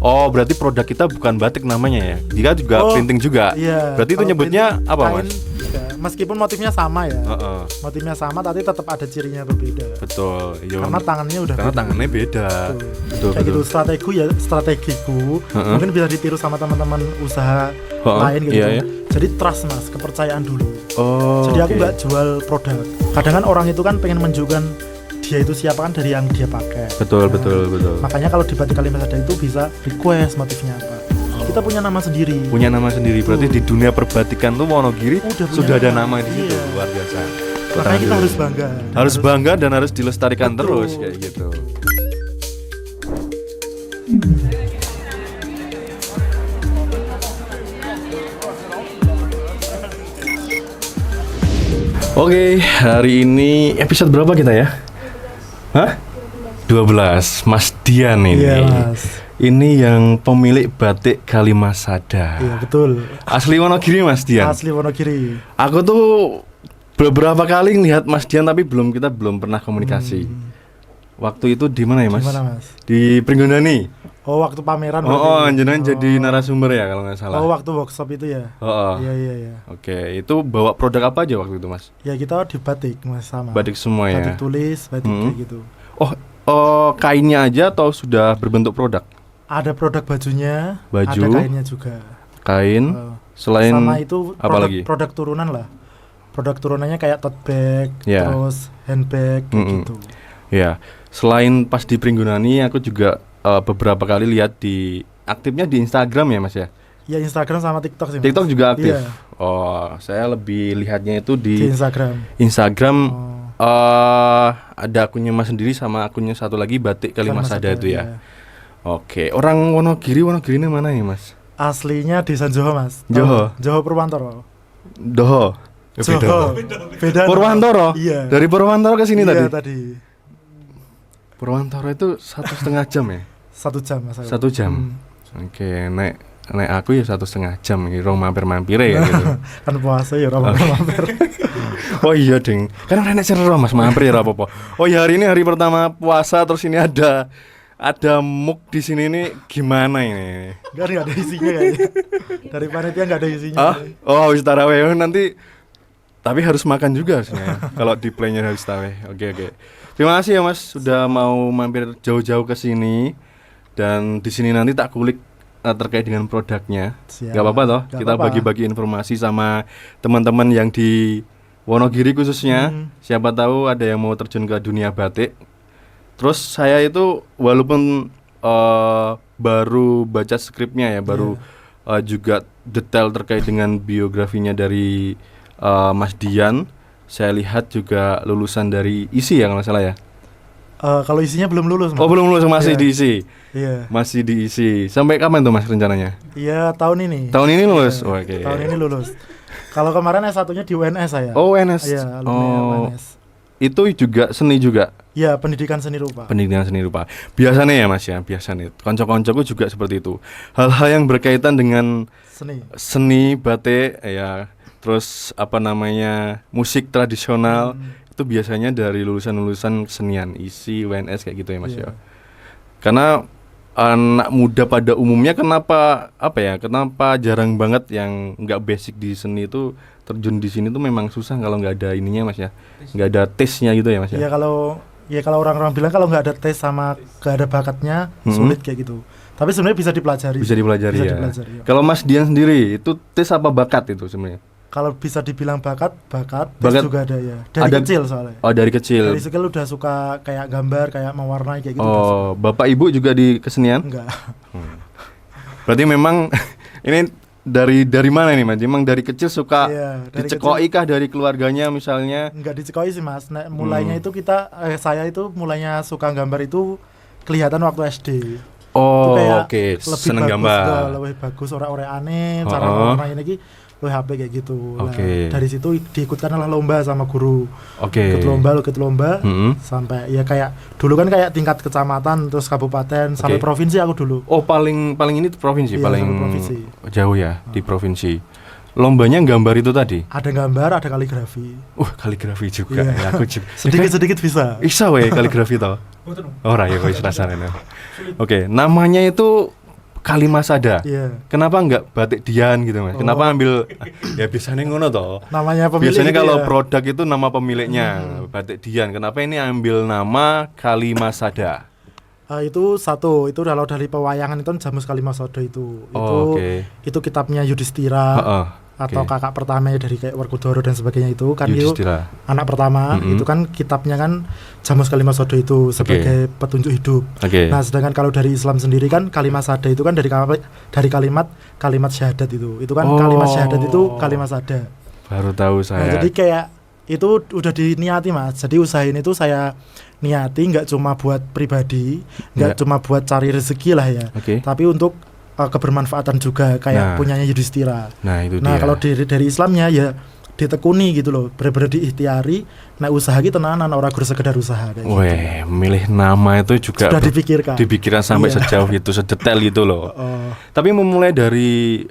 Oh, berarti produk kita bukan batik namanya ya? Dia juga printing juga. Iya. Berarti itu nyebutnya apa, Mas? Meskipun motifnya sama ya. Motifnya sama tapi tetap ada cirinya berbeda. Betul. Karena tangannya udah Karena tangannya beda. Betul. Kayak gitu strategiku. Mungkin bisa ditiru sama teman-teman usaha lain gitu. Iya. Jadi trust Mas, kepercayaan dulu. Oh. Jadi aku nggak jual produk. Kadang kan orang itu kan pengen menunjukkan dia itu siapa kan dari yang dia pakai. Betul. Makanya kalau di Batik Kalimas ada itu bisa request motifnya apa. Kita punya nama sendiri. Berarti di dunia perbatikan tuh Wonogiri sudah ada nama di situ. Iya. Luar biasa. Makanya kita harus bangga. Harus bangga dan harus dilestarikan terus kayak gitu. Oke, hari ini episode berapa kita ya? Hah? 12, Mas Dian ini. Iya, Mas. Ini yang pemilik Batik Kalimasada. Iya, betul. Asli Wonogiri, Mas Dian. Asli Wonogiri. Aku tuh beberapa kali ngelihat Mas Dian tapi kita belum pernah komunikasi. Waktu itu di mana ya, Mas? Di mana, Mas? Di Pringgondani. Oh, waktu pameran. Jenengan jadi narasumber ya kalau nggak salah. Oh, waktu workshop itu ya. Iya. Oke, itu bawa produk apa aja waktu itu, Mas? Ya kita di batik, Mas, sama. Batik semua ya. Batik tulis, batik kayak gitu. Oh, kainnya aja atau sudah berbentuk produk? Ada produk bajunya, Baju, ada kainnya juga. Kain, selain sama itu apa lagi? Produk turunan lah. Produk turunannya kayak tote bag, terus handbag kayak gitu. Ya, selain pas di Pringgondani, aku juga beberapa kali lihat aktifnya di Instagram ya, Mas ya? Ya, Instagram sama TikTok sih, Mas. TikTok juga aktif? Iya. Oh, saya lebih lihatnya itu di Instagram. Ada akunnya Mas sendiri sama akunnya satu lagi Batik Kalimasada itu ya? Iya. Oke, orang Wonogiri ini mana ya, Mas? Aslinya desa Joho, Mas. Joho Purwantoro. Doho. Beda. Purwantoro? Iya. Dari Purwantoro ke sini iya, tadi? Purwantoro itu 1,5 jam ya? 1 jam, Mas. 1 jam? Oke, naik aku ya 1,5 jam gitu, mampir-mampir ya gitu. Kan puasa ya mampir. Oh iya, Ding. Kan enak seru Mas mampir ya apa-apa. Oh ya, hari ini hari pertama puasa, terus ini ada muk di sini nih, gimana ini? Enggak ada isinya kayaknya. Dari panitia enggak ada isinya. Oh, habis tarawih nanti. Tapi harus makan juga harusnya. Kalau di playnya habis tarawih. Oke. Terima kasih ya, Mas, sudah mau mampir jauh-jauh ke sini. Dan di sini nanti tak kulik terkait dengan produknya. Gak apa-apa toh? Kita bagi-bagi informasi sama teman-teman yang di Wonogiri khususnya. Siapa tahu ada yang mau terjun ke dunia batik. Terus saya itu walaupun baru baca skripnya ya, baru juga detail terkait dengan biografinya dari Mas Dian. Saya lihat juga lulusan dari ISI ya kalau nggak salah ya. Kalau isinya belum lulus, Mas. Oh, belum lulus, masih diisi. Iya. Masih diisi. Sampai kapan tuh, Mas, rencananya? Iya, tahun ini. Tahun ini lulus. Oke. Tahun ini lulus. Kalau kemarin S1-nya di UNS saya. Oh, UNS. Iya, alumni UNS. Itu juga seni juga? Iya, pendidikan seni rupa. Biasanya ya, Mas ya, konco-koncoku juga seperti itu. Hal-hal yang berkaitan dengan seni batik ya, terus musik tradisional. Itu biasanya dari lulusan kesenian ISI, UNS kayak gitu ya, Mas ya. Karena anak muda pada umumnya kenapa jarang banget yang nggak basic di seni itu terjun di sini tuh memang susah kalau nggak ada ininya, Mas ya, nggak ada tesnya gitu ya, Mas ya. Iya, kalau orang-orang bilang kalau nggak ada tes sama nggak ada bakatnya sulit kayak gitu. Tapi sebenarnya bisa dipelajari. Bisa dipelajari ya. Kalau Mas Dian sendiri itu tes apa bakat itu sebenarnya? Kalau bisa dibilang bakat juga ada ya. Kecil soalnya. Oh, dari kecil. Dari kecil udah suka kayak gambar, kayak mewarnai kayak gitu. Oh, Bapak Ibu juga di kesenian? Enggak. Berarti memang ini dari mana nih, Mas? Memang dari kecil suka dicekoi kah dari keluarganya misalnya? Enggak dicekoi sih, Mas. Mulainya itu saya itu mulainya suka gambar itu kelihatan waktu SD. Oh, oke. Seneng gambar. Lebih bagus orang-orang aneh, cara mewarnai ini HP kayak gitu. Dari situ diikutkan oleh lomba sama guru. Ikut lomba sampai ya kayak dulu kan kayak tingkat kecamatan terus kabupaten sampai provinsi aku dulu. Oh, paling ini provinsi, iya, paling provinsi. Jauh ya di provinsi. Lombanya gambar itu tadi? Ada gambar, ada kaligrafi. Kaligrafi juga. Iya. Ya, aku sedikit bisa. Bisa kaligrafi toh. Ora ya wis rasane. Oke, namanya itu Kalimasada. Iya. Kenapa enggak Batik Dian gitu Mas? Kenapa ambil ya biasanya ngono toh. Namanya pemilik. Biasanya gitu kalau ya. produk itu nama pemiliknya Batik Dian. Kenapa ini ambil nama Kalimasada? Itu satu, itu kalau dari pewayangan itu Jamus Kalimasada itu. Itu kitabnya Yudhistira. Atau kakak pertama dari kayak Werkudara dan sebagainya itu kan Yudhistira. itu anak pertama itu kan kitabnya kan Jamus Kalimasada itu sebagai petunjuk hidup. Nah sedangkan kalau dari Islam sendiri kan Kalimasada itu kan dari kalimat syahadat itu kan kalimat syahadat itu Kalimasada. Baru tahu saya. Nah, jadi kayak itu udah diniati Mas. Jadi usaha ini tuh saya niati nggak cuma buat pribadi, nggak cuma buat cari rezeki lah ya, tapi untuk kebermanfaatan juga kayak punyanya Yudhistira. Nah kalau dari Islamnya ya ditekuni gitu loh, bener-bener diikhtiari. Nah usaha kita tenanan orang guru sekedar usaha kayak gitu. Milih nama itu juga sudah dipikirkan sampai sejauh itu, sedetail gitu loh. Tapi memulai dari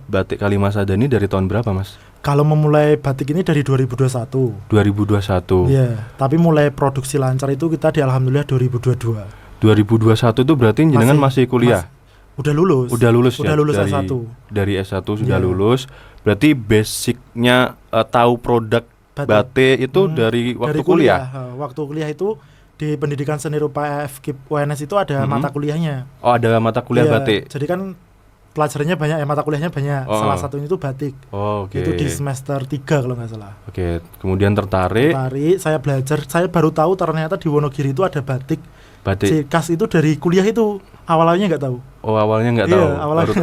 batik Kalimasada ini dari tahun berapa Mas? Kalau memulai batik ini dari 2021. 2021. Iya, tapi mulai produksi lancar itu kita di alhamdulillah 2022. 2021 itu berarti jenengan masih kuliah? Udah lulus ya? Lulus dari, S1. Dari S1 sudah lulus. Berarti basicnya tahu produk batik itu dari waktu kuliah? Waktu kuliah itu di pendidikan seni rupa FKIP UNS itu ada mata kuliahnya. Oh ada mata kuliah batik? Jadi kan pelajarannya banyak, mata kuliahnya banyak. Salah satunya itu batik. Itu di semester 3 kalau nggak salah. Kemudian tertarik, saya belajar, saya baru tahu ternyata di Wonogiri itu ada batik. Ciri khas itu dari kuliah itu, awalnya nggak tahu. Awalnya nggak tahu.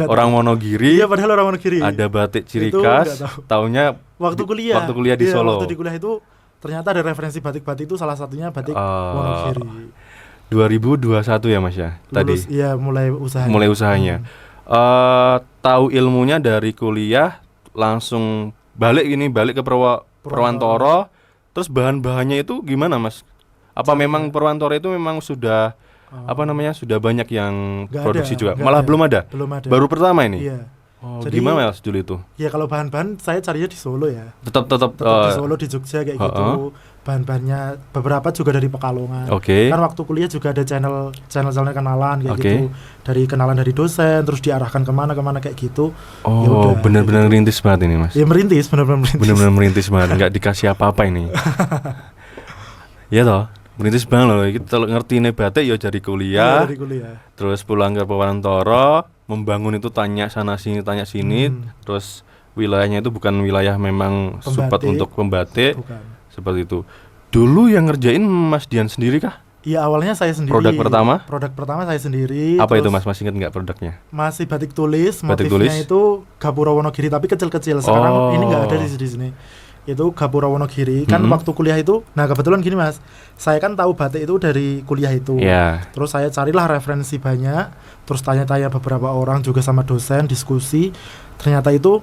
Orang Wonogiri. Iya, padahal orang Wonogiri. Ada batik ciri khas, taunya waktu kuliah di Solo. Waktu di kuliah itu ternyata ada referensi batik-batik itu, salah satunya batik Wonogiri. 2021 ya Mas ya? Lulus, tadi. Iya, mulai usahanya. Tahu ilmunya dari kuliah, langsung balik ke Perwantoro. Terus bahan-bahannya itu gimana Mas? Apa memang Perwantoro itu memang sudah sudah banyak yang produksi juga? Malah belum ada. Baru pertama ini. Iya. Jadi, gimana Mas dulu itu? Ya kalau bahan-bahan saya carinya di Solo ya. Tetap di Solo, di Jogja kayak gitu. Bahan-bahannya beberapa juga dari Pekalongan. Kan waktu kuliah juga ada channel kenalan kayak gitu. Kenalan dari dosen, terus diarahkan kemana kayak gitu. Benar-benar rintis banget ini Mas. Ya merintis, benar-benar merintis banget. Nggak dikasih apa-apa ini. Iya toh. Merintis banget loh, kita ngerti nih batik ya dari kuliah. Terus pulang ke Perwantoro, membangun itu tanya sana sini, terus wilayahnya itu bukan wilayah memang support untuk pembatik. Seperti itu. Dulu yang ngerjain Mas Dian sendiri kah? Iya, awalnya saya sendiri. Produk pertama saya sendiri. Apa itu Mas? Masih ingat nggak produknya? Masih batik tulis, motifnya itu Gapura Wonogiri tapi kecil-kecil. Sekarang ini nggak ada di sini. Itu Gapura Wonogiri kan waktu kuliah itu. Nah kebetulan gini Mas, saya kan tahu batik itu dari kuliah itu. Terus saya carilah referensi banyak, terus tanya-tanya beberapa orang juga sama dosen, diskusi. Ternyata itu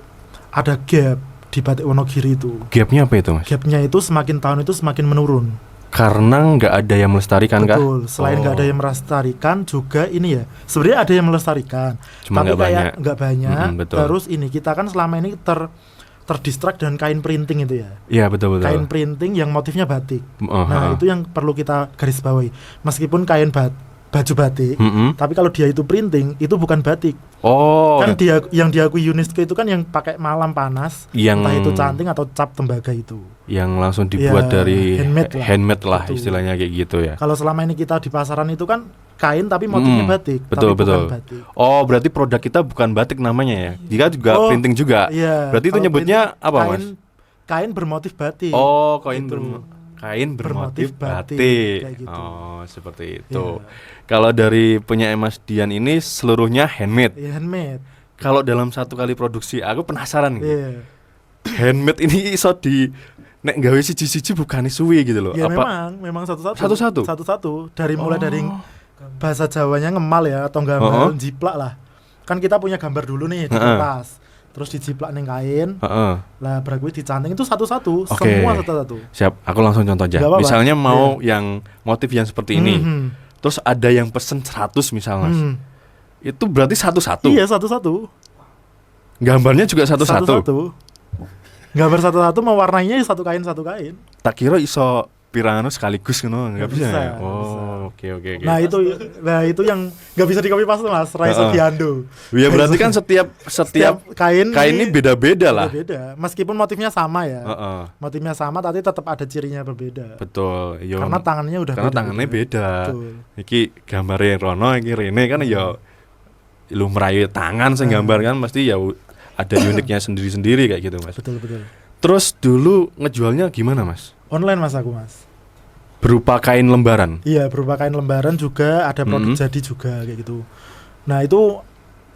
ada gap di batik Wonogiri itu. Gapnya apa itu Mas? Gapnya itu semakin tahun itu semakin menurun. Karena nggak ada yang melestarikan. Betul, selain nggak ada yang melestarikan juga ini ya. Sebenarnya ada yang melestarikan, cuma tapi nggak banyak. Betul. Terus ini kita kan selama ini terdistrak dengan kain printing itu ya. Iya betul. Kain printing yang motifnya batik. Nah itu yang perlu kita garis bawahi. Meskipun kain baju batik, tapi kalau dia itu printing itu bukan batik. Kan dia yang diakui UNESCO itu kan yang pakai malam panas, entah itu canting atau cap tembaga itu. Yang langsung dibuat dari handmade lah istilahnya kayak gitu ya. Kalau selama ini kita di pasaran itu kan kain tapi motifnya batik. Betul. Bukan batik. Berarti produk kita bukan batik namanya ya. Jika juga printing juga. Iya, berarti itu nyebutnya apa Mas? Kain bermotif batik. Kain bermotif batik. Gitu. Seperti itu. Kalau dari punya Mas Dian ini seluruhnya handmade. Handmade. Kalau dalam satu kali produksi, aku penasaran nih. Handmade ini iso di nek gawe siji-siji bukan suwi gitu loh. Ya memang satu-satu. Dari mulai dari bahasa Jawanya ngemal ya atau gambar jiplak lah. Kan kita punya gambar dulu nih di kertas. Terus dijiplak neng kain. Lah berarti dicanting itu satu-satu, semua satu-satu. Siap, aku langsung contoh aja. Misalnya mau yang motif yang seperti ini. Terus ada yang pesen 100 misal Mas. Itu berarti satu-satu. Iya, satu-satu. Gambarnya juga satu-satu. Gambar satu-satu mewarnainya satu kain. Tak kira iso pirano sekaligus ngono, enggak bisa ya. Bisa. Oke. Nah itu yang nggak bisa di copy paste mas, Raiso Diando. Ya berarti kan setiap kain ini beda-beda lah. Beda, meskipun motifnya sama ya. Motifnya sama, tapi tetap ada cirinya berbeda. Betul. Yo, karena tangannya udah. Karena beda, tangannya beda. Betul. Iki gambarnya Rono, iki Rene kan ya lu merayu tangan sing gambar kan pasti ya ada uniknya sendiri-sendiri kayak gitu mas. Betul. Terus dulu ngejualnya gimana mas? Online mas aku mas. Berupa kain lembaran? Iya berupa kain lembaran juga, ada produk jadi juga kayak gitu. Nah itu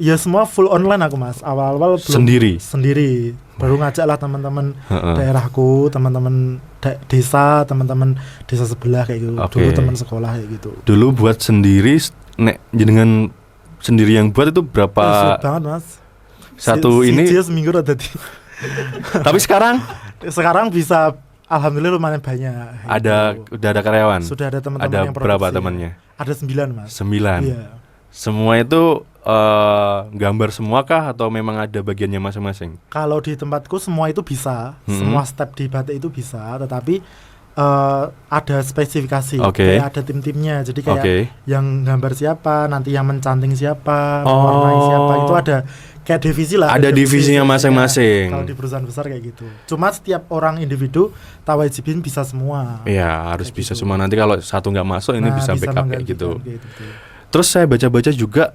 ya semua full online aku mas. Awal-awal sendiri. Baru ngajak lah teman-teman daerahku, teman-teman desa, teman-teman desa sebelah kayak gitu. Dulu teman sekolah kayak gitu. Dulu buat sendiri, nek jenengan sendiri yang buat itu berapa? Banget mas. Satu ini seminggu udah tadi. Tapi sekarang bisa alhamdulillah lumayan banyak. Udah ada karyawan. Sudah ada teman-teman yang produksi. Berapa temannya? Ada 9 mas. 9. Iya. Semua itu gambar semua kah atau memang ada bagiannya masing-masing? Kalau di tempatku semua itu bisa, semua step di batik itu bisa, tetapi ada spesifikasi, kayak ada tim-timnya. Jadi kayak yang gambar siapa, nanti yang mencanting siapa, mewarnai siapa, itu ada kayak divisi lah. Ada divisinya masing-masing. Kalau di perusahaan besar kayak gitu. Cuma setiap orang individu tawajibin bisa semua. Iya, harus bisa gitu. Semua. Nanti kalau satu nggak masuk ini bisa backup kayak gitu. Terus saya baca-baca juga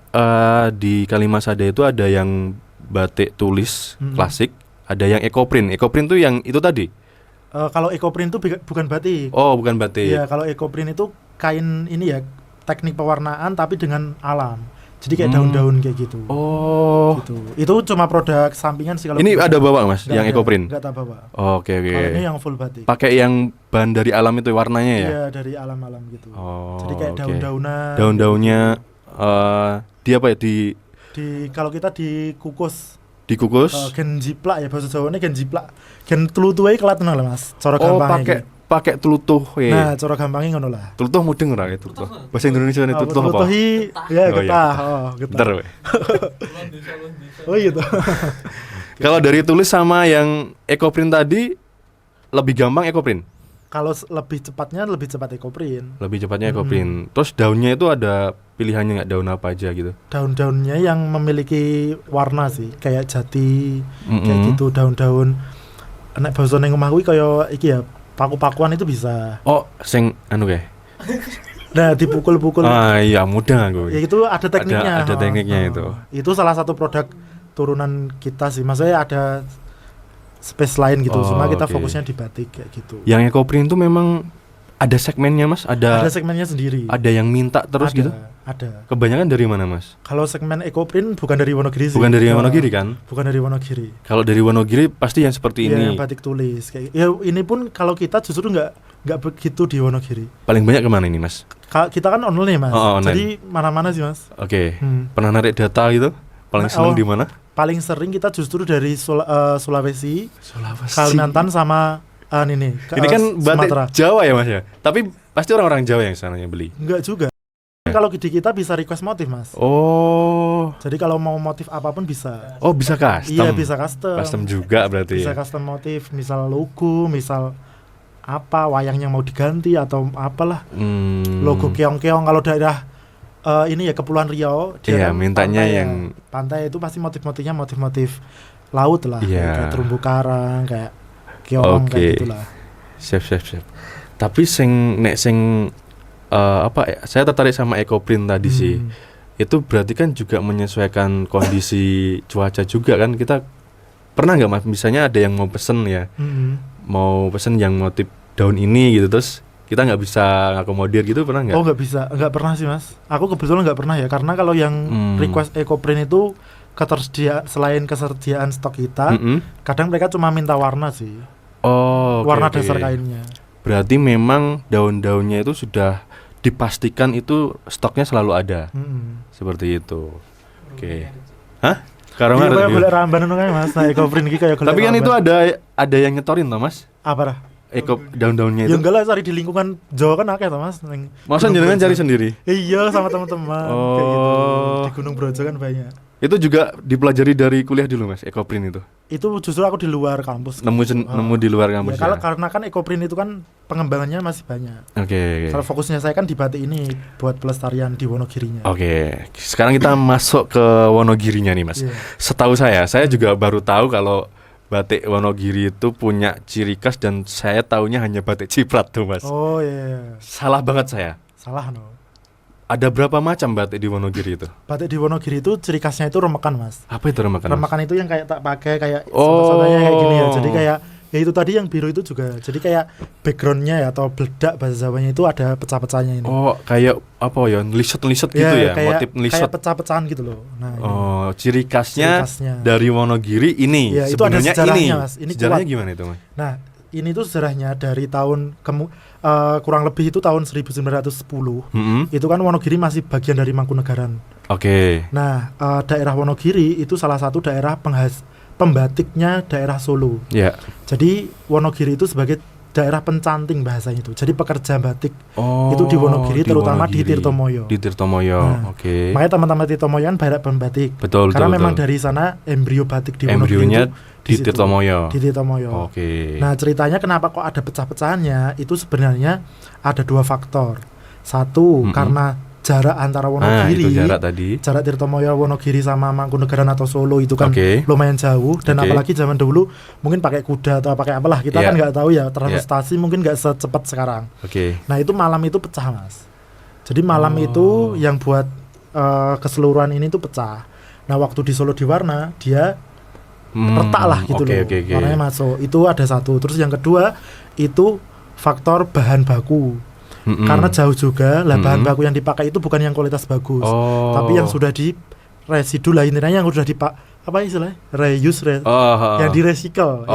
di Kalimasada itu ada yang batik tulis klasik, ada yang ekoprint. Ekoprint tuh yang itu tadi. Kalau ekoprint itu bukan batik. Oh, bukan batik. Iya, kalau ekoprint itu kain ini ya, teknik pewarnaan tapi dengan alam. Jadi kayak daun-daun kayak gitu. Oh. Gitu. Itu cuma produk sampingan sih kalau. Ini ada bawa mas, yang ekoprint. Enggak tak bawa. Oke. Kalau ini yang full batik. Pakai yang bahan dari alam itu warnanya ya? Iya, dari alam-alam gitu. Oh. Jadi kayak daun-daunan. Daun-daunnya di apa ya? Di kalau kita dikukus. Dikukus? Gen jiplak ya, bahasa Jawanya gen jiplak. Gen tlutuh ae kelihatan lah mas. Cara gampangnya. Pakai telutuh Nah, cara gampangnya ngono lah. Telutuh mudeng ora ya telutuh. Bahasa Indonesia ini telutuh apa? Ya getah. Bentar we. Oh gitu. Kalau dari tulis sama yang ekoprint tadi lebih gampang ekoprint. Kalau lebih cepat ekoprint. Lebih cepatnya ekoprint. Terus daunnya itu ada pilihannya nggak, daun apa aja gitu? Daun-daunnya yang memiliki warna sih, kayak jati, kayak gitu daun-daun. Nek basa ning omahku kaya iki ya. Paku-pakuan itu bisa. Oh, sing anu kayak. Nah, dipukul-pukul. Iya, mudah aku. Ya itu ada tekniknya. Ada tekniknya itu. Itu salah satu produk turunan kita sih. Maksudnya ada space lain gitu. Cuma kita fokusnya di batik kayak gitu. Yang ekoprint itu memang ada segmennya, Mas? Ada segmennya sendiri. Ada yang minta terus gitu? Ada. Kebanyakan dari mana, Mas? Kalau segmen ekoprint bukan dari Wonogiri sih. Bukan dari Wonogiri kan? Bukan dari Wonogiri. Kalau dari Wonogiri pasti yang seperti ini. Yang batik tulis kayak. Ya ini pun kalau kita justru nggak begitu di Wonogiri. Paling banyak kemana ini, Mas? Kita kan online, Mas. Online. Jadi mana-mana sih, Mas. Oke. Pernah narik data gitu? Paling seneng di mana? Paling sering kita justru dari Sulawesi, Kalimantan sama ini kan batik Sumatera. Jawa ya, Mas ya? Tapi pasti orang-orang Jawa yang sana yang beli. Enggak juga. Kalau di kita bisa request motif, Mas. Oh. Jadi kalau mau motif apapun bisa. Oh, bisa custom. Iya, bisa custom. Custom juga berarti. Bisa custom motif, misal logo, misal apa wayangnya mau diganti atau apalah. Logo keong-keong kalau daerah ini ya Kepulauan Riau. Iya, mintanya yang pantai itu pasti motif-motifnya motif-motif laut lah, kayak terumbu karang, kayak keong kayak gitulah. Siap. Tapi sing saya tertarik sama ekoprint tadi sih. Itu berarti kan juga menyesuaikan kondisi cuaca juga kan. Kita pernah nggak Mas, misalnya ada yang mau pesen ya, mau pesen yang motif daun ini gitu, terus kita nggak bisa ngakomodir gitu, pernah nggak? Oh nggak pernah sih Mas. Aku kebetulan nggak pernah ya, karena kalau yang request ekoprint itu selain ketersediaan stok kita, kadang mereka cuma minta warna sih. Warna dasar kainnya. Berarti memang daun-daunnya itu sudah dipastikan itu stoknya selalu ada. Seperti itu. Oke. Hah? Karena iya, boleh rambanan kan Mas. Nah, ekoprint iki kayak tapi kan itu ada yang nyetorin toh, Mas? Apa dah? Daun-daunnya itu. Ya enggak lah, cari di lingkungan Jawa kan akeh toh, Mas. Masa jenengan cari sendiri? Iya, sama teman-teman kayak gitu. Di Gunung Brojo kan banyak. Itu juga dipelajari dari kuliah dulu Mas, Ekoprint itu? Itu justru aku di luar kampus. Nemu di luar kampus ya? Karena kan Ekoprint itu kan pengembangannya masih banyak. Oke. Kalau fokusnya saya kan di batik ini buat pelestarian di Wonogirinya. Oke. Sekarang kita masuk ke Wonogirinya nih Mas. Setahu saya juga baru tahu kalau batik Wonogiri itu punya ciri khas dan saya taunya hanya batik ciprat tuh Mas. Oh iya. Salah banget saya. Salah no. Ada berapa macam batik di Wonogiri itu? Batik di Wonogiri itu ciri khasnya itu remekan Mas. Apa itu remekan? Remekan itu yang kayak tak pakai kayak contohnya kayak gini ya. Jadi kayak ya itu tadi yang biru itu juga. Jadi kayak backgroundnya ya atau bledak bahasa Jawanya itu ada pecah-pecahnya ini. Oh kayak apa ya? Liset-liset gitu ya? Kayak, motif liset. Kayak pecah-pecahan gitu loh. Nah, ciri khasnya dari Wonogiri ini. Ya, itu ada sejarahnya Mas. Ini sejarahnya kuat. Gimana itu Mas? Nah ini tuh sejarahnya dari tahun kurang lebih itu tahun 1910. Itu kan Wonogiri masih bagian dari Mangkunegaran. Oke. Nah, daerah Wonogiri itu salah satu daerah pembatiknya daerah Solo. Yeah. Jadi Wonogiri itu sebagai daerah pencanting bahasanya itu. Jadi pekerja batik itu di Wonogiri, terutama Wonogiri. Di Tirtomoyo. Di Tirtomoyo. Nah, oke. Makanya teman-teman Tirtomoyo kan banyak pembatik. Betul. Karena memang dari sana embrio batik di Wonogiri. Embrionya di Tirtomoyo. Di Tirtomoyo. Oke. Nah, ceritanya kenapa kok ada pecah-pecahannya? Itu sebenarnya ada dua faktor. Satu, karena jarak antara Wonogiri, jarak Tirtomoyo, Wonogiri sama Mangkunegaran atau Solo itu kan lumayan jauh. Dan apalagi zaman dulu mungkin pakai kuda atau pakai apalah, kita kan nggak tahu ya, transportasi mungkin nggak secepat sekarang. Nah itu malam itu pecah Mas. Jadi malam itu yang buat keseluruhan ini tuh pecah. Nah waktu di Solo diwarna dia retak lah gitu loh, warnanya masuk. Itu ada satu. Terus yang kedua itu faktor bahan baku. Karena jauh juga lah, bahan baku yang dipakai itu bukan yang kualitas bagus, tapi yang sudah di residu lah, intinya yang sudah apa istilahnya reuse, yang diresikel,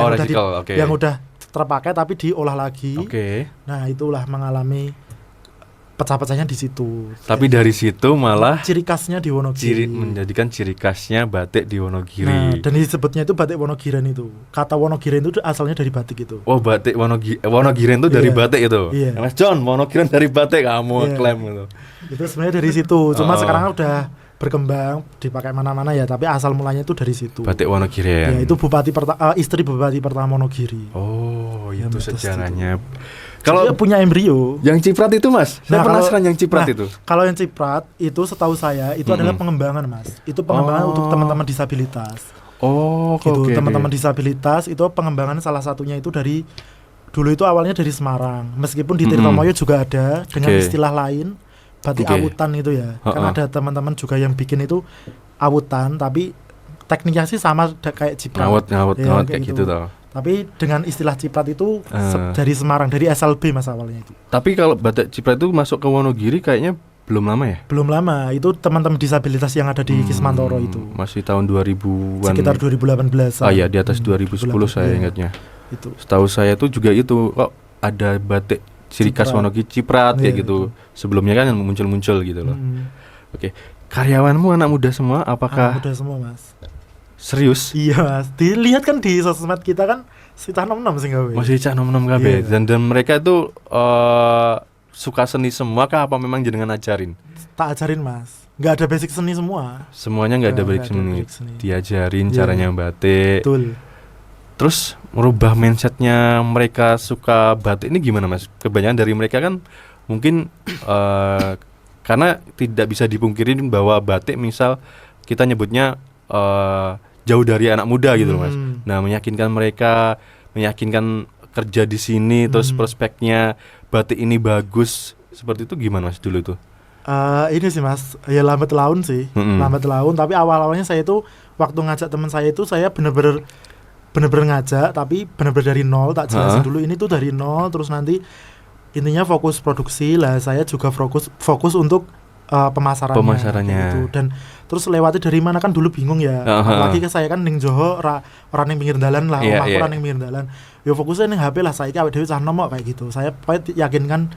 yang udah terpakai tapi diolah lagi. Nah itulah mengalami pecah-pecahnya di situ. Tapi dari situ malah ciri khasnya di Wonogiri, menjadikan ciri khasnya batik di Wonogiri. Nah, dan disebutnya itu batik Wonogiran itu. Kata Wonogiran itu asalnya dari batik itu. Oh, batik Wonogiran itu dari batik itu. Mas John, Wonogiran dari batik, kamu klaim gitu. Itu sebenarnya dari situ. Cuma sekarang udah berkembang dipakai mana-mana ya, tapi asal mulanya itu dari situ. Batik Wonogiran. Ya, itu istri bupati pertama Wonogiri. Oh, itu sejarahnya. Kalau punya embrio, yang ciprat itu Mas, saya penasaran yang ciprat itu. Kalau yang ciprat itu setahu saya itu adalah pengembangan Mas. Itu pengembangan untuk teman-teman disabilitas. Gitu, teman-teman disabilitas itu pengembangan salah satunya itu dari dulu itu awalnya dari Semarang. Meskipun di Tirtomoyo juga ada dengan istilah lain, batik awutan itu ya. Karena ada teman-teman juga yang bikin itu awutan, tapi tekniknya sih sama kayak ciprat. Ngawut kayak gitu toh. Tapi dengan istilah ciprat itu dari Semarang, dari SLB Mas awalnya itu. Tapi kalau batik ciprat itu masuk ke Wonogiri kayaknya belum lama ya? Belum lama, itu teman-teman disabilitas yang ada di Kismantoro itu. Masih tahun 2000-an. Sekitar 2018. Iya, di atas 2010 saya ingatnya. Itu. Setahu saya tuh juga itu kok ada batik ciri khas Wonogiri ciprat kayak gitu. Sebelumnya kan yang muncul-muncul gitu loh. Oke. Karyawanmu anak muda semua apakah? Anak muda semua Mas. Serius? Iya Mas, dilihat kan di sosmed kita kan cah nom-nom sih gawe. Masih cah nom-nom gawe. Dan mereka itu suka seni semua kah apa memang jenengan ajarin? Tak ajarin Mas, nggak ada basic seni semua. Semuanya nggak ada basic seni. Diajarin caranya batik. Betul. Terus merubah mindsetnya mereka suka batik ini gimana Mas? Kebanyakan dari mereka kan mungkin karena tidak bisa dipungkirin bahwa batik misal kita nyebutnya jauh dari anak muda gitu loh Mas. Nah meyakinkan mereka, meyakinkan kerja di sini, terus prospeknya batik ini bagus, seperti itu gimana Mas dulu tuh? Ini sih Mas, ya lambat laun sih, lambat laun. Tapi awal-awalnya saya itu waktu ngajak teman saya itu saya bener-bener ngajak, tapi bener-bener dari nol, tak jelasin dulu ini tuh dari nol, terus nanti intinya fokus produksi lah. Saya juga fokus untuk pemasarannya gitu. Dan terus lewati dari mana kan dulu bingung ya. Apalagi ke saya kan ning Joho orang ning pinggir dalan lah, omahku orang ning pinggir dalan. Ya fokusnya ning HP lah, saiki awake dhewe cah nomok kayak gitu. Saya diyakinkan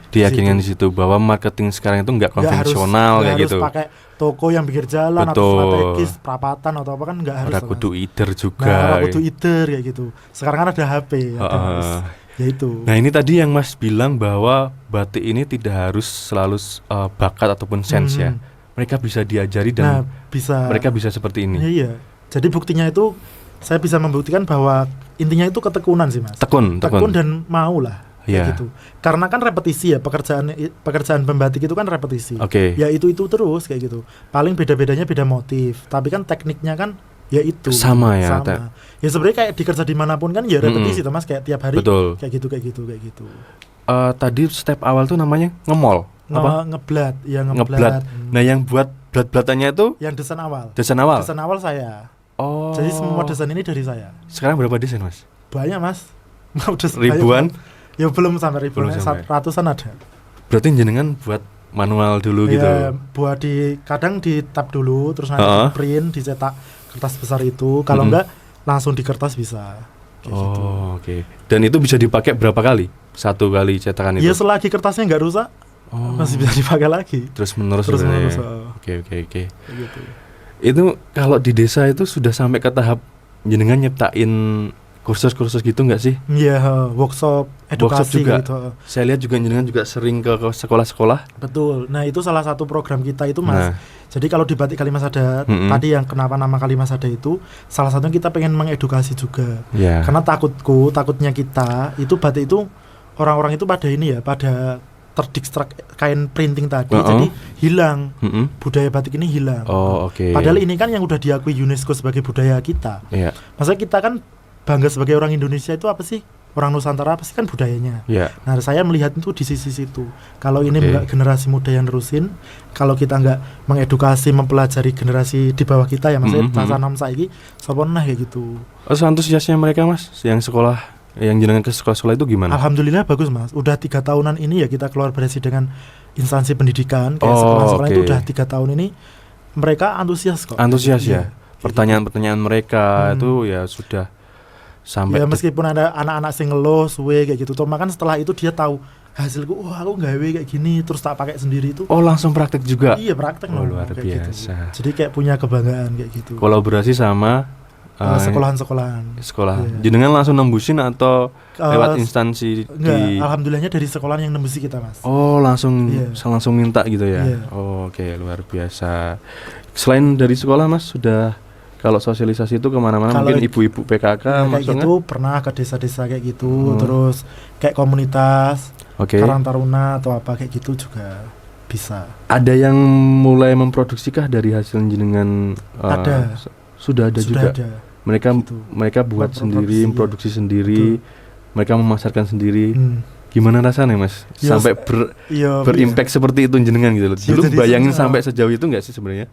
di situ bahwa marketing sekarang itu enggak konvensional kayak gitu. Harus pakai toko yang pinggir jalan atau strategis, perapatan atau apa kan enggak harus. Ada kudu either juga. Nah, kudu either kayak gitu. Sekarang kan ada HP, ya itu. Nah ini tadi yang Mas bilang bahwa batik ini tidak harus selalu bakat ataupun sense ya. mereka bisa diajari dan mereka bisa seperti ini. Iya. Jadi buktinya itu saya bisa membuktikan bahwa intinya itu ketekunan sih Mas. Tekun dan mau lah. Gitu. Karena kan repetisi ya, pekerjaan pembatik itu kan repetisi. Ya itu terus kayak gitu. Paling beda-bedanya beda motif, tapi kan tekniknya kan ya itu sama. Ya sebenarnya kayak dikerja dimanapun kan ya repetisi Mas, kayak tiap hari. Betul. kayak gitu. Tadi step awal tuh namanya ngemol. Ngeblat. Nah yang buat blat-blatannya itu yang desain awal saya. Jadi semua desain ini dari saya. Sekarang berapa desain Mas? Banyak Mas. Ribuan? Ya belum sampai ribuan, ratusan ada. Berarti jenengan buat manual dulu gitu? Ya buat kadang di tab dulu, terus nanti di print, dicetak kertas besar itu. Kalau enggak langsung di kertas bisa. Gitu. Oke. Dan itu bisa dipakai berapa kali? Satu kali cetakan itu? Ya selagi kertasnya nggak rusak, masih bisa dipakai lagi. Terus menerus. Oke. Gitu. Itu kalau di desa itu sudah sampai ke tahap jenengan nyiptain kursus-kursus gitu nggak sih? Iya, workshop edukasi juga. Gitu. Saya lihat juga jenengan juga sering ke sekolah-sekolah. Betul. Nah itu salah satu program kita itu Mas. Jadi kalau di Batik Kalimasada tadi yang kenapa nama Kalimasada itu salah satunya kita pengen mengedukasi juga. Karena takutnya kita itu batik itu orang-orang itu pada terdistrak kain printing tadi, jadi hilang budaya batik ini hilang. Padahal ini kan yang udah diakui UNESCO sebagai budaya kita. Maksudnya kita kan bangga sebagai orang Indonesia itu apa sih? Orang Nusantara apa sih kan budayanya. Nah saya melihat itu di sisi situ. Kalau ini enggak generasi muda yang nerusin, kalau kita enggak mengedukasi, mempelajari generasi di bawah kita ya maksudnya tanam saiki sapa nah kayak gitu. Antusiasnya mereka Mas yang sekolah, yang jenengan ke sekolah-sekolah itu gimana? Alhamdulillah bagus Mas. Udah 3 tahunan ini ya kita kolaborasi dengan instansi pendidikan kayak sekolah-sekolah itu udah 3 tahun ini mereka antusias kok. Ya. Pertanyaan-pertanyaan mereka itu ya sudah sampai ya meskipun ada anak-anak sing ngeluh suwe kayak gitu. Cuma kan setelah itu dia tahu hasilku, aku gawe kayak gini terus tak pakai sendiri itu. Langsung praktek juga. Iya, praktek luar biasa. Gitu. Jadi kayak punya kebanggaan kayak gitu. Kolaborasi sama sekolahan. Sekolah. Jenengan langsung nembusin atau lewat instansi? Alhamdulillahnya dari sekolahan yang nembusi kita Mas. Langsung minta gitu ya. Oke, luar biasa. Selain dari sekolah Mas sudah kalau sosialisasi itu kemana-mana mungkin ibu-ibu PKK kayak gitu pernah ke desa-desa kayak gitu, terus kayak komunitas Karang Taruna atau apa kayak gitu juga bisa. Ada yang mulai memproduksi kah dari hasil jenengan? Ada. Sudah ada. Mereka buat sendiri, memproduksi sendiri, mereka memasarkan sendiri. Gimana rasanya Mas? Sampai berimpact seperti itu jenengan gitu loh. Dulu bayangin sampai sejauh itu nggak sih sebenarnya?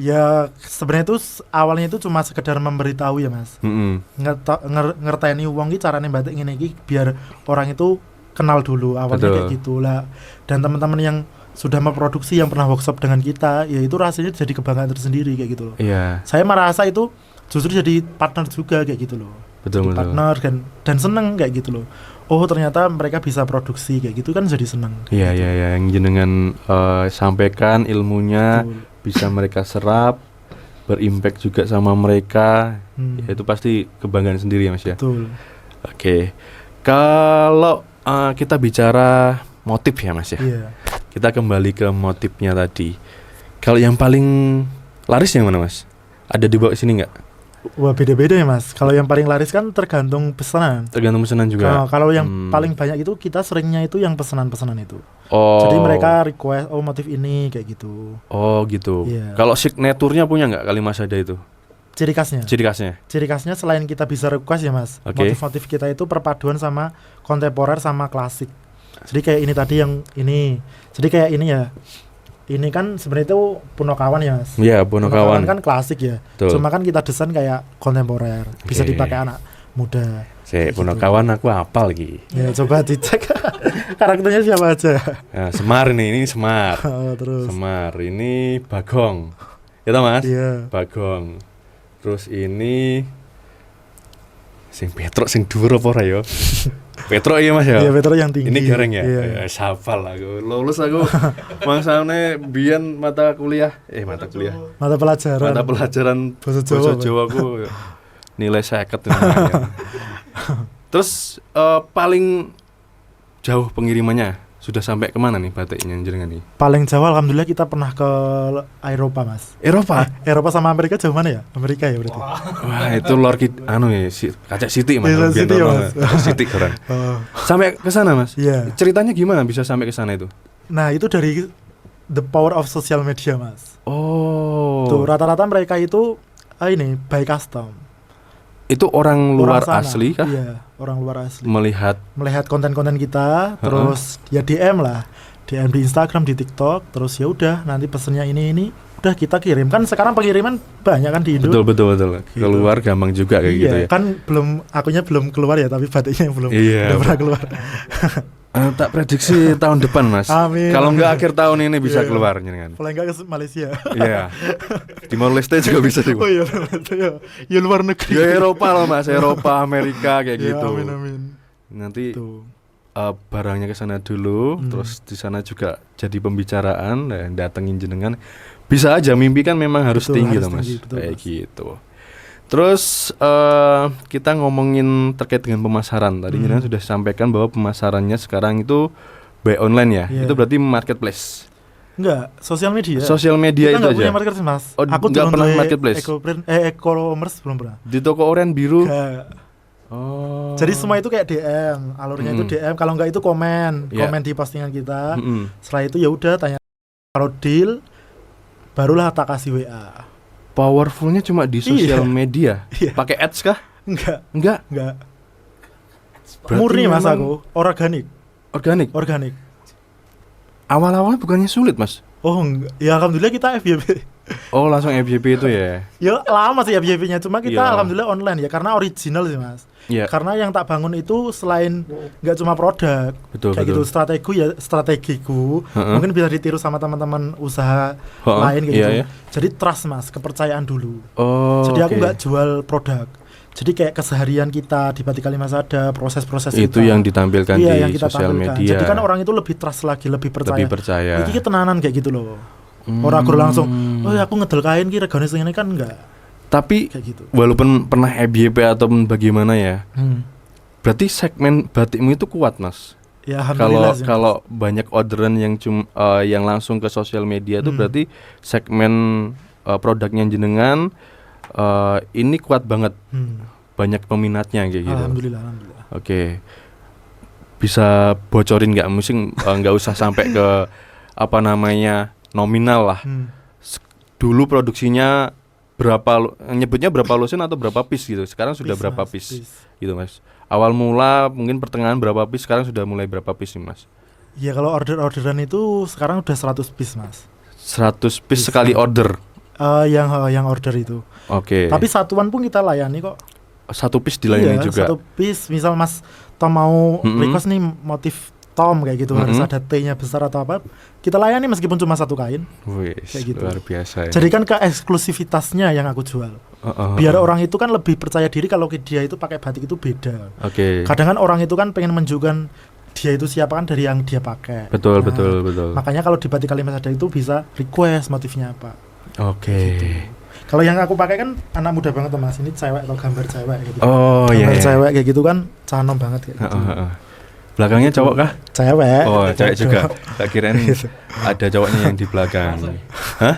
Ya sebenarnya itu awalnya itu cuma sekedar memberitahu ya Mas. Ngerteni wong iki carane batik ngene iki biar orang itu kenal dulu awalnya. Betul. Kayak gitulah. Dan teman-teman yang sudah memproduksi yang pernah workshop dengan kita, ya itu rasanya jadi kebanggaan tersendiri kayak gitu loh. Saya merasa itu justru jadi partner juga kayak gitu loh. Betul. Partner dan seneng kayak gitu loh. Ternyata mereka bisa produksi kayak gitu kan jadi seneng. Iya yang jenengan sampaikan ilmunya. Betul. Bisa mereka serap, berimpact juga sama mereka, ya itu pasti kebanggaan sendiri ya Mas ya. Betul. Oke, kalau kita bicara motif ya Mas ya, kita kembali ke motifnya tadi. Kalau yang paling laris yang mana Mas? Ada dibawa sini nggak? Wah beda-beda ya Mas. Kalau yang paling laris kan tergantung pesanan. Tergantung pesanan juga. Kalau yang paling banyak itu kita seringnya itu yang pesanan-pesanan itu. Jadi mereka request motif ini kayak gitu. Gitu. Kalau signaturnya punya nggak Kalimasada itu? Ciri khasnya. Ciri khasnya selain kita bisa request ya Mas. Motif-motif kita itu perpaduan sama kontemporer sama klasik. Jadi kayak ini tadi yang ini. Jadi kayak ini ya. Ini kan sebenarnya itu Punokawan ya Mas. Iya, Punokawan kan klasik ya. Betul. Cuma kan kita desain kayak kontemporer, bisa dipakai anak muda. Punokawan aku hafal lagi. Ya coba dicek karakternya siapa aja. Ya, Semar ini Semar. Terus. Semar ini Bagong. Ya toh Mas? Iya. Bagong. Terus ini sing Petruk sing dhuwur apa ora ya? Petruk iya Mas ya? Iya Petruk yang tinggi. Ini gareng ya? Iya. Hafal aku. Lulus aku mangsane biyen mata pelajaran Basa Jawa aku nilai 50. Terus paling jauh pengirimannya Sudah sampai kemana nih batiknya jenengan nih? Paling jauh alhamdulillah kita pernah ke Eropa, Mas. Eropa? Eropa sama Amerika jauh mana ya? Amerika ya berarti. Wah, itu luar Kacak Siti Mas. Iya, Siti, Mas. Siti keren. Sampai ke sana, Mas? Iya. Ceritanya gimana bisa sampai ke sana itu? Nah, itu dari the power of social media, Mas. Oh. Tuh, rata-rata mereka itu ini by custom. Itu orang luar asli kah? Iya, orang luar asli. Melihat konten-konten kita, terus ya DM lah. DM di Instagram, di TikTok, terus ya udah nanti pesennya ini udah kita kirim. Kan sekarang pengiriman banyak kan di Indo. Betul. Gitu. Keluar gampang juga kayak gitu ya. Kan akunya belum keluar ya, tapi batiknya belum pernah keluar. Tak prediksi tahun depan, Mas. Amin. Kalau enggak akhir tahun ini bisa keluar kan. Paling enggak ke Malaysia. Iya. Timor Leste juga bisa sih. Oh iya, ya luar negeri. Ya Eropa loh, Mas. Eropa, Amerika kayak gitu. Amin. Nanti barangnya ke sana dulu, terus di sana juga jadi pembicaraan dan datengin jenengan. Bisa aja, mimpi kan memang harus tinggi loh, Mas. Kayak gitu. Terus kita ngomongin terkait dengan pemasaran. Tadi jenengan sudah sampaikan bahwa pemasarannya sekarang itu by online ya. Itu berarti marketplace. Enggak, sosial media. Sosial media kita itu aja. Punya marketplace, Mas. Aku nggak pernah marketplace. E-commerce belum pernah. Di toko oranye biru. Oh. Jadi semua itu kayak DM, alurnya itu DM. Kalau enggak itu komen di postingan kita. Setelah itu ya udah tanya. Kalau deal, barulah tak kasih WA. Powerfulnya cuma di sosial media. Pakai ads kah? Enggak. Murni, Mas, aku organik. Awal-awal bukannya sulit, Mas? Oh enggak. Ya alhamdulillah kita FYP. Oh, langsung FYP itu ya. Ya lama sih FYP-nya, cuma kita alhamdulillah online ya, karena original sih, Mas. Karena yang tak bangun itu selain enggak cuma produk, kayak gitu strategiku, mungkin bisa ditiru sama teman-teman usaha lain kayak gitu. Jadi trust, Mas, kepercayaan dulu. Jadi aku enggak jual produk. Jadi kayak keseharian kita di Batik Kalimasada, proses-proses itu kita. yang ditampilkan di yang kita sosial tampilkan. media. Jadi kan orang itu lebih trust lagi, lebih percaya. Iki tenanan kayak gitu loh. Orang guru langsung, aku ngedel kain ki regane segini kan enggak. Tapi gitu. Walaupun pernah FYP atau bagaimana ya, berarti segmen batikmu itu kuat, Mas. Ya alhamdulillah. Kalau banyak orderan yang yang langsung ke sosial media itu berarti segmen produknya jenengan ini kuat banget. Banyak peminatnya kayak gitu. Alhamdulillah. Oke. Bisa bocorin nggak? Mungkin nggak usah sampai ke nominal lah. Dulu produksinya nyebutnya berapa lusin atau berapa piece gitu. Sekarang sudah berapa piece gitu, Mas. Awal mula mungkin pertengahan berapa piece, sekarang sudah mulai berapa piece nih, Mas? Ya kalau orderan itu sekarang udah 100 piece, Mas. 100 piece sekali order. Yang order itu. Oke. Tapi satuan pun kita layani kok. Satu piece dilayani juga. Satu piece, misal Mas Tom mau request nih motif Tom kayak gitu, harus ada T-nya besar atau apa, kita layani meskipun cuma satu kain. Kayak gitu. Luar biasa ya. Jadi kan ke eksklusivitasnya yang aku jual. Biar orang itu kan lebih percaya diri kalau dia itu pakai batik itu beda. Kadang kan orang itu kan pengen menunjukkan dia itu siapa kan dari yang dia pakai. Betul. Makanya kalau di Batik Kalimasada itu bisa request motifnya apa. Gitu. Kalau yang aku pakai kan anak muda banget, Mas. Ini cewek atau gambar cewek gitu. Gambar cewek kayak gitu kan canom banget kayak gitu. Belakangnya cowok kah? Cewek. Oh, cewek juga. Tak kirain ada cowoknya yang di belakang. Hah?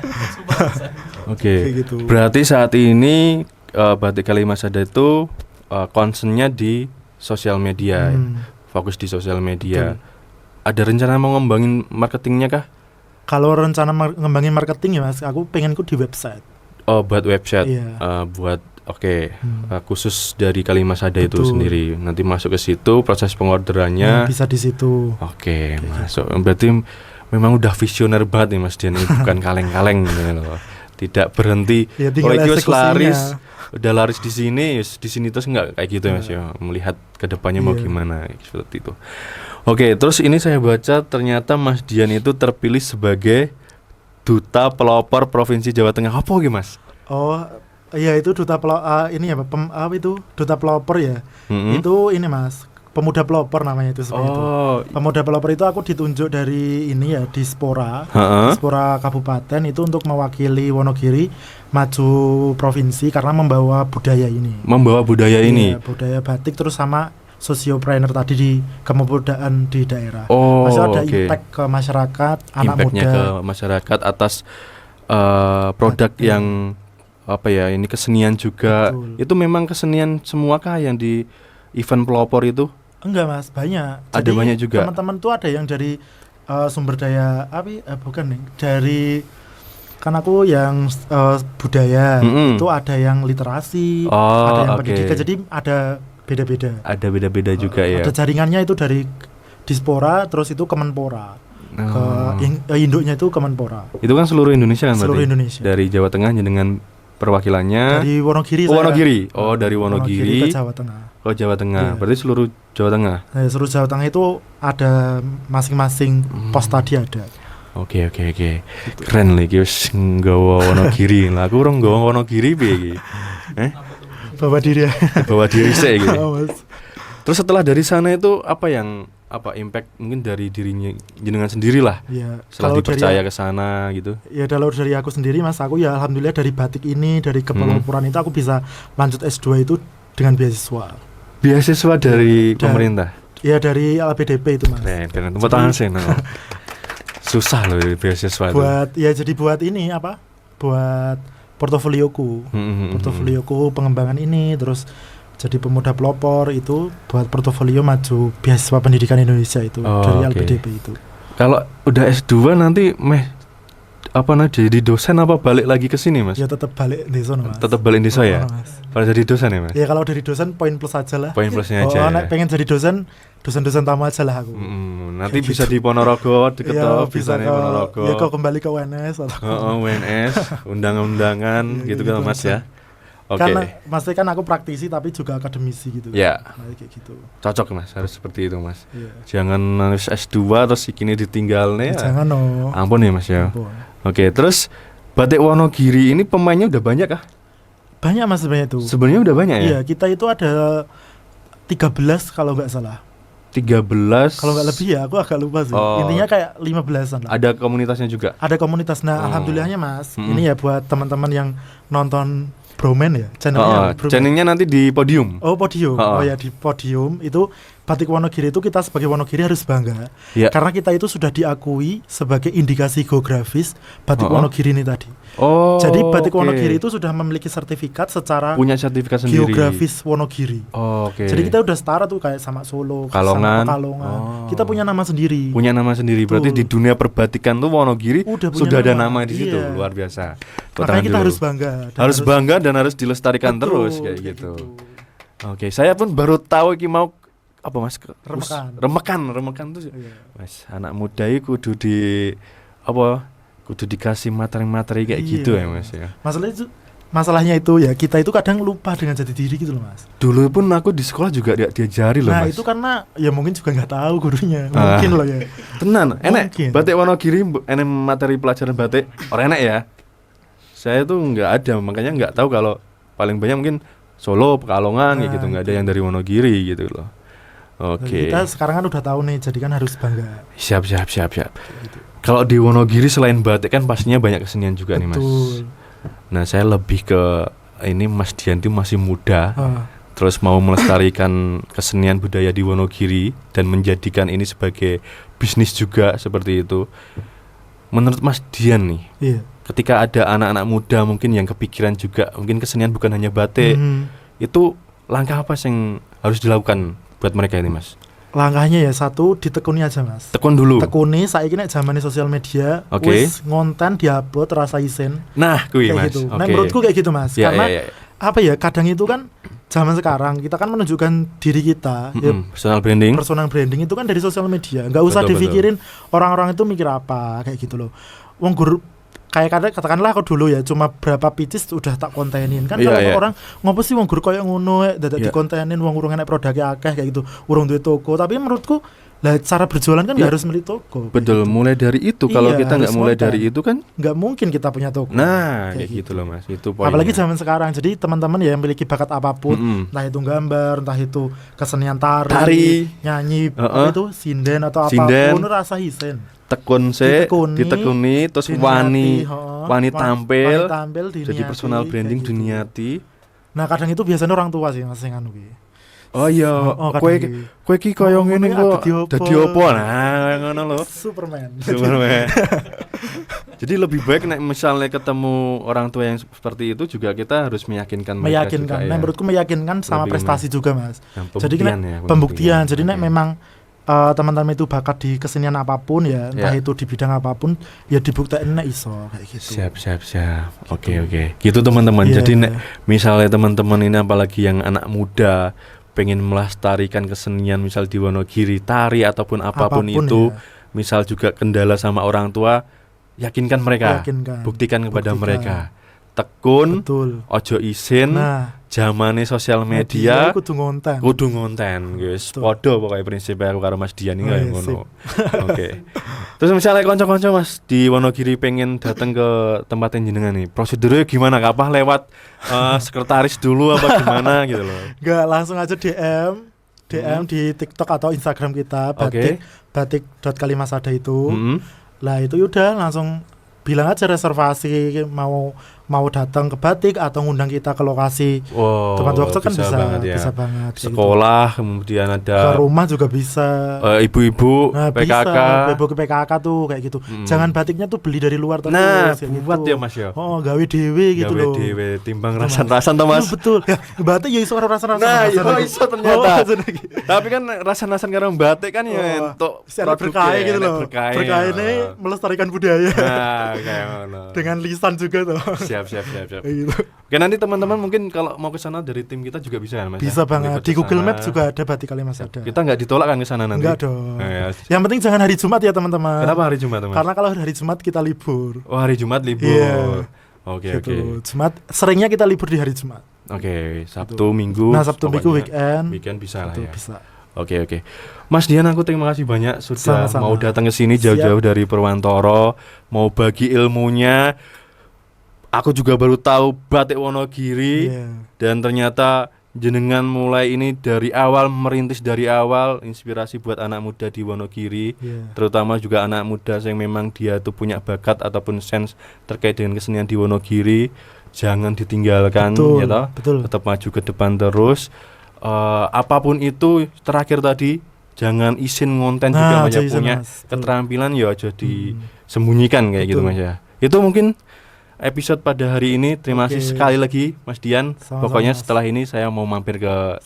Oke. Gitu. Berarti saat ini Batik Kalimasada itu concernnya di sosial media. Fokus di sosial media. Ada rencana mau ngembangin marketingnya kah? Kalau rencana ngembangin marketing ya, Mas, aku pengenku di website. Oh, buat website. Buat khusus dari Kalimasada itu sendiri. Nanti masuk ke situ, proses pengorderannya bisa di situ. Masuk. Berarti memang udah visioner banget nih, Mas Dian. Ini bukan kaleng-kaleng gitu loh. Tidak berhenti. Laris, udah laris di sini terus enggak kayak gitu, Mas ya. Melihat ke depannya mau gimana seperti itu. Terus ini saya baca ternyata Mas Dian itu terpilih sebagai Duta Pelopor Provinsi Jawa Tengah. Apa gitu, Mas? Iya, itu duta Duta pelopor ya. Itu ini, Mas, pemuda pelopor namanya itu sebenarnya. Itu pemuda pelopor itu aku ditunjuk dari ini ya, Dispora Kabupaten itu untuk mewakili Wonogiri maju provinsi karena membawa budaya ini. Budaya batik terus sama sosiopreneur tadi di kepemudaan di daerah. Masih ada impact ke masyarakat, anak muda. Ke masyarakat atas produk yang ini kesenian juga. Betul. Itu memang kesenian semua kah yang di event pelopor itu? Enggak Mas, banyak. Ada banyak juga. Teman-teman tuh ada yang dari sumber daya bukan nih, dari kan aku yang budaya, itu ada yang literasi, ada yang pendidikan, jadi ada beda-beda. Ada beda-beda juga ya. Ada jaringannya itu dari Dispora, terus itu Kemenpora. Induknya itu Kemenpora. Itu kan seluruh Indonesia kan seluruh berarti? Indonesia. Dari Jawa Tengah dengan perwakilannya dari Wonogiri. Wonogiri. Dari Wonogiri ke Jawa Tengah. Jawa Tengah. Iya. Berarti seluruh Jawa Tengah. Seluruh Jawa Tengah itu ada masing-masing pos tadi ada. Oke. Gitu. Keren lagi wis nggawa Wonogiri. Lah aku orang nggawa Wonogiri piye iki? Bawa diri. Bawa diri sih gitu. Terus setelah dari sana itu apa impact mungkin dari dirinya jenengan sendiri lah. Ya, setelah dipercaya ke sana gitu. Ya kalau dari aku sendiri Mas, aku ya alhamdulillah dari batik ini, dari kepeloporan itu aku bisa lanjut S2 itu dengan beasiswa. Beasiswa dari pemerintah? Ya dari LPDP itu Mas. Keren. Tepuk tangan sih. Susah loh beasiswa itu. Buat ini buat portofolioku. Portofolioku pengembangan ini, terus jadi pemuda pelopor itu buat portofolio maju beasiswa pendidikan Indonesia itu dari LPDP itu. Kalau udah S2 nanti jadi dosen apa balik lagi ke sini Mas? Ya tetap balik di sana Mas. Tetap balik di sana ya? Kalau jadi dosen ya Mas? Ya kalau dari dosen poin plus aja lah. Poin plusnya aja. Pengen jadi dosen tamu aja lah aku. Nanti bisa di Ponorogo deket bisa di Ponorogo. Ya kok kembali ke UNS atau UNS, undangan gitu kan Mas ya. Karena maksudnya kan aku praktisi tapi juga akademisi gitu. Ya. Kayak gitu. Cocok Mas, harus seperti itu Mas. Jangan S2 terus kini ditinggal nih. Jangan Ampun ya Mas ya. Terus batik Wonogiri ini pemainnya udah banyak kah? Banyak Mas sebenarnya itu. Sebenarnya udah banyak ya? Iya, kita itu ada 13 kalau nggak salah. 13 kalau nggak lebih ya, aku agak lupa sih. Intinya kayak 15-an lah. Ada komunitasnya juga? Ada komunitas. Nah, alhamdulillahnya Mas, ini ya buat teman-teman yang nonton Bromen ya, channelnya nanti di Podium. Podium. Di Podium itu batik Wonogiri itu kita sebagai Wonogiri harus bangga karena kita itu sudah diakui sebagai indikasi geografis batik Wonogiri ini tadi. Jadi batik Wonogiri itu sudah memiliki sertifikat secara punya sertifikat sendiri geografis Wonogiri. Jadi kita udah setara tuh kayak sama Solo, Kalongan. sama Pekalongan. Kita punya nama sendiri. Berarti di dunia perbatikan tuh Wonogiri sudah ada nama di situ. Luar biasa. Makanya kita harus bangga. Harus bangga dan harus dilestarikan terus kayak gitu. Saya pun baru tahu iki mau apa Mas? Remekan tuh. Mas, anak muda itu kudu dikasih materi-materi kayak gitu ya Mas ya. Masalahnya itu ya kita itu kadang lupa dengan jati diri gitu loh Mas. Dulu pun aku di sekolah juga diajari loh Mas. Nah itu karena ya mungkin juga nggak tahu gurunya. Mungkin loh ya. Tenan, enek batik Wonogiri, enek materi pelajaran batik orang enek ya. Saya tuh nggak ada, makanya nggak tahu kalau paling banyak mungkin Solo, Pekalongan gitu, nggak ada yang dari Wonogiri gitu loh. Kita sekarang kan udah tahu nih, jadi kan harus bangga. Siap. Gitu. Kalau di Wonogiri selain batik kan pastinya banyak kesenian juga. Betul. Nih Mas. Nah saya lebih ke ini Mas Dian itu masih muda, terus mau melestarikan kesenian budaya di Wonogiri dan menjadikan ini sebagai bisnis juga seperti itu. Menurut Mas Dian nih, ketika ada anak-anak muda mungkin yang kepikiran juga mungkin kesenian bukan hanya batik, itu langkah apa yang harus dilakukan buat mereka ini Mas? Langkahnya ya satu, ditekuni aja Mas. Tekuni, saiki nek zamane sosial media, wis ngonten diupload rasa isen. Nah, kuwi Mas. Gitu. Nah, menurutku kayak gitu Mas. Karena apa ya, kadang itu kan zaman sekarang kita kan menunjukkan diri kita, personal branding itu kan dari sosial media. Enggak usah dipikirin orang-orang itu mikir apa kayak gitu loh. Wong guru kayak katakanlah aku dulu ya cuma berapa picis udah tak kontenin kan. Kalau orang ngopo sih wong guru koyo ngono dadak dikontenin wong urung enek produknya akeh kayak gitu, urung duwe toko. Tapi menurutku lah cara berjualan kan nggak harus beli toko. Betul, gitu. Mulai dari itu kalau kita nggak mulai dari itu kan nggak mungkin kita punya toko. Nah kayak gitu loh Mas, itu poinnya. Apalagi zaman sekarang, jadi teman-teman ya yang memiliki bakat apapun, entah itu gambar, entah itu kesenian tari, nyanyi, itu sinden atau apapun, rasa hisen. Ditekuni terus wani tampil diniati, jadi personal branding diniati. Nah kadang itu biasanya orang tua sih Mas yang anu. Oh iya, kowe iki koyo ngene kok dadi opo? Nah, ngono lho. Superman. Jadi lebih baik nek misalnya ketemu orang tua yang seperti itu juga kita harus meyakinkan mereka juga, ya. Menurutku meyakinkan sama lebih prestasi juga, Mas. Jadi pembuktian. Jadi nek memang teman-teman itu bakat di kesenian apapun ya, entah itu di bidang apapun, ya dibuktiin nek iso kayak gitu. Siap. Oke. Gitu teman-teman. Jadi nek misalnya teman-teman ini apalagi yang anak muda pengen melestarikan kesenian misal di Wonogiri, tari ataupun apapun itu, misal juga kendala sama orang tua, yakinkan mereka, buktikan kepada mereka. Tekun, ojo isin, zamane sosial media kudu ngonten guys. Padha pokoke prinsipnya aku karo Mas Dian iki kaya ngono. Oke. Terus misalnya kanca-kanca Mas di Wonogiri pengen datang ke tempat jenengan nih, prosedurnya gimana? Kapah lewat sekretaris dulu apa gimana gitu loh? Enggak, langsung aja DM di TikTok atau Instagram kita, batik.kalimasada itu. Lah itu udah langsung bilang aja reservasi mau datang ke Batik atau ngundang kita ke lokasi tempat workshop kan bisa banget sekolah gitu. Kemudian ada ke rumah juga bisa, ibu-ibu PKK ibu ke PKK tuh kayak gitu. Jangan batiknya tuh beli dari luar terus buat gitu. Ya Mas ya, gawe dewe gitu loh, timbang rasan-rasan tuh Mas. Betul ya, batik ya iso rasan-rasan. Iso ternyata. Tapi kan rasan-rasan karo batik kan ya untuk berkah gitu loh, berkah ini melestarikan budaya. Kayak ngono. Dengan lisan juga tuh. Siap. Gitu. Oke, nanti teman-teman mungkin kalau mau ke sana dari tim kita juga bisa kan Mas? Bisa banget. Di Google Maps juga ada Batik Kalimasada. Kita enggak ditolak kan ke sana nanti? Enggak dong. Yang penting jangan hari Jumat ya, teman-teman. Kenapa hari Jumat, teman? Karena kalau hari Jumat kita libur. Oh, hari Jumat libur. Yeah. Oke. Jumat seringnya kita libur di hari Jumat. Oke, Sabtu, Minggu. Nah, Sabtu, Minggu, weekend bisa lah ya. Bisa. Oke. Mas Dian, aku terima kasih banyak sudah sama-sama mau datang ke sini jauh-jauh dari Purwantoro, mau bagi ilmunya. Aku juga baru tahu batik Wonogiri, dan ternyata jenengan mulai ini dari awal, merintis dari awal, inspirasi buat anak muda di Wonogiri, terutama juga anak muda yang memang dia tuh punya bakat ataupun sense terkait dengan kesenian di Wonogiri. Jangan ditinggalkan, betul. Tetap maju ke depan terus. Apapun itu, terakhir tadi jangan isin ngonten juga banyak punya keterampilan ya aja disembunyikan kayak gitu Mas ya. Itu mungkin episode pada hari ini. Terima kasih sekali lagi Mas Dian. Pokoknya setelah ini saya mau mampir ke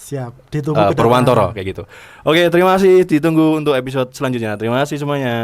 Purwantoro kayak gitu. Oke, terima kasih, ditunggu untuk episode selanjutnya. Terima kasih semuanya.